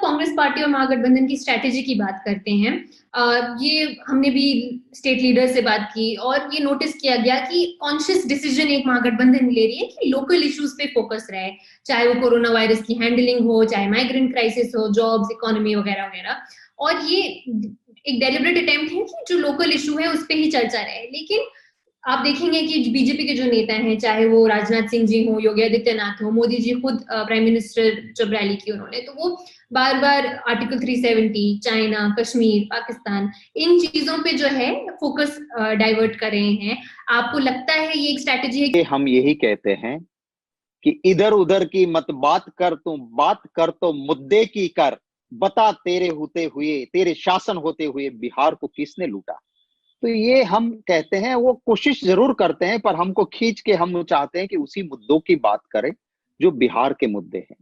Congress party और महागठबंधन की strategy की बात करते हैं, ये हमने भी स्टेट लीडर से बात की और ये नोटिस किया गया कि कॉन्शियस डिसीजन एक महागठबंधन ले रही है कि लोकल इश्यूज पे फोकस रहे, चाहे वो कोरोना वायरस की हैंडलिंग हो, चाहे माइग्रेंट क्राइसिस हो, जॉब्स, इकोनॉमी वगैरह वगैरह। और ये एक डेलिब्रेट अटेम्प्ट है कि जो लोकल इशू है उस पे ही चर्चा रहे। लेकिन आप देखेंगे कि बीजेपी के जो नेता हैं, चाहे वो राजनाथ सिंह जी हो, योगी आदित्यनाथ हो, मोदी जी खुद प्राइम मिनिस्टर जब रैली की उन्होंने, तो वो बार बार आर्टिकल 370, चाइना, कश्मीर, पाकिस्तान, इन चीजों पे जो है फोकस डाइवर्ट कर रहे हैं। आपको लगता है ये एक स्ट्रैटेजी है? हम यही कहते हैं कि इधर उधर की मत बात कर तो मुद्दे की कर, बता तेरे शासन होते हुए बिहार को किसने लूटा। तो ये हम कहते हैं, वो कोशिश जरूर करते हैं, पर हमको खींच के हम चाहते हैं कि उसी मुद्दों की बात करें जो बिहार के मुद्दे हैं।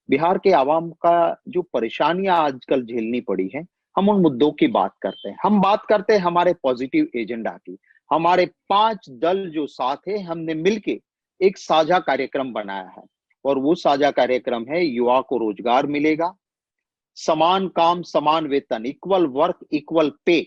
बिहार के आवाम का जो परेशानियां आजकल झेलनी पड़ी है, हम उन मुद्दों की बात करते हैं। हम बात करते हैं हमारे पॉजिटिव एजेंडा की। हमारे 5 दल जो साथ है, हमने मिलके एक साझा कार्यक्रम बनाया है और वो साझा कार्यक्रम है युवा को रोजगार मिलेगा, समान काम समान वेतन, इक्वल वर्क इक्वल पे,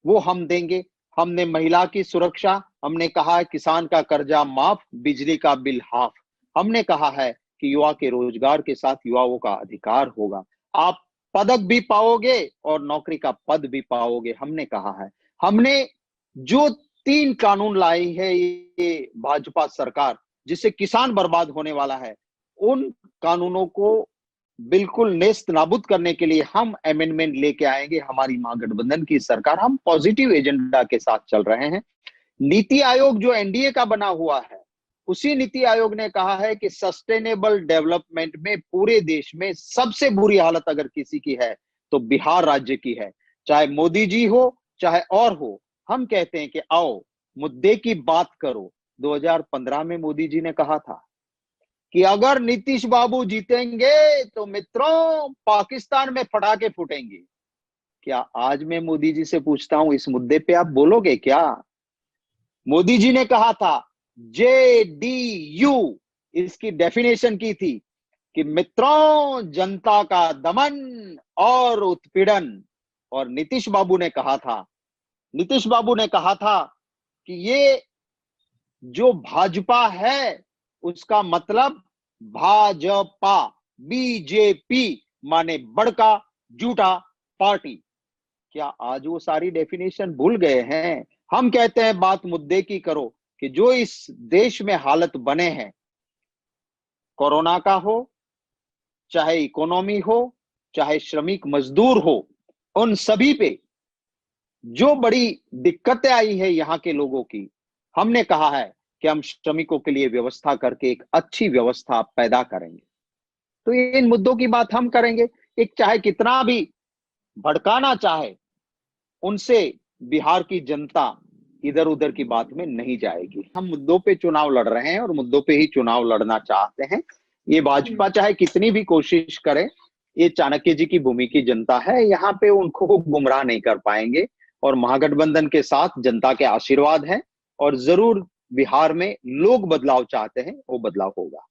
वो हम देंगे। हमने महिला की सुरक्षा, हमने कहा है किसान का कर्जा माफ, बिजली का बिल हाफ। हमने कहा है कि युवा के रोजगार के साथ युवाओं का अधिकार होगा, आप पदक भी पाओगे और नौकरी का पद भी पाओगे, हमने कहा है। हमने जो 3 कानून लाई है ये भाजपा सरकार, जिससे किसान बर्बाद होने वाला है, उन कानूनों को बिल्कुल नेस्त नाबूद करने के लिए हम अमेंडमेंट लेके आएंगे। हमारी महागठबंधन की सरकार, हम पॉजिटिव एजेंडा के साथ चल रहे हैं। नीति आयोग जो एनडीए का बना हुआ है, उसी नीति आयोग ने कहा है कि सस्टेनेबल डेवलपमेंट में पूरे देश में सबसे बुरी हालत अगर किसी की है तो बिहार राज्य की है, चाहे मोदी जी हो चाहे और हो। हम कहते हैं कि आओ मुद्दे की बात करो। 2015 में मोदी जी ने कहा था कि अगर नीतीश बाबू जीतेंगे तो मित्रों पाकिस्तान में पटाखे फूटेंगे। क्या आज मैं मोदी जी से पूछता हूं, इस मुद्दे पे आप बोलोगे क्या? मोदी जी ने कहा था JDU, इसकी डेफिनेशन की थी कि मित्रों जनता का दमन और उत्पीड़न। और नीतीश बाबू ने कहा था कि ये जो भाजपा है उसका मतलब भाजपा, बीजेपी माने बड़का झूठा पार्टी। क्या आज वो सारी डेफिनेशन भूल गए हैं? हम कहते हैं बात मुद्दे की करो कि जो इस देश में हालत बने हैं, कोरोना का हो, चाहे इकोनॉमी हो, चाहे श्रमिक मजदूर हो, उन सभी पे जो बड़ी दिक्कतें आई है यहाँ के लोगों की, हमने कहा है कि हम श्रमिकों के लिए व्यवस्था करके एक अच्छी व्यवस्था पैदा करेंगे। तो इन मुद्दों की बात हम करेंगे। एक चाहे कितना भी भड़काना चाहे, उनसे बिहार की जनता इधर उधर की बात में नहीं जाएगी। हम मुद्दों पे चुनाव लड़ रहे हैं और मुद्दों पे ही चुनाव लड़ना चाहते हैं। ये भाजपा चाहे कितनी भी कोशिश करे, ये चाणक्य जी की भूमि की जनता है, यहाँ पे उनको गुमराह नहीं कर पाएंगे। और महागठबंधन के साथ जनता के आशीर्वाद है और जरूर बिहार में लोग बदलाव चाहते हैं, वो बदलाव होगा।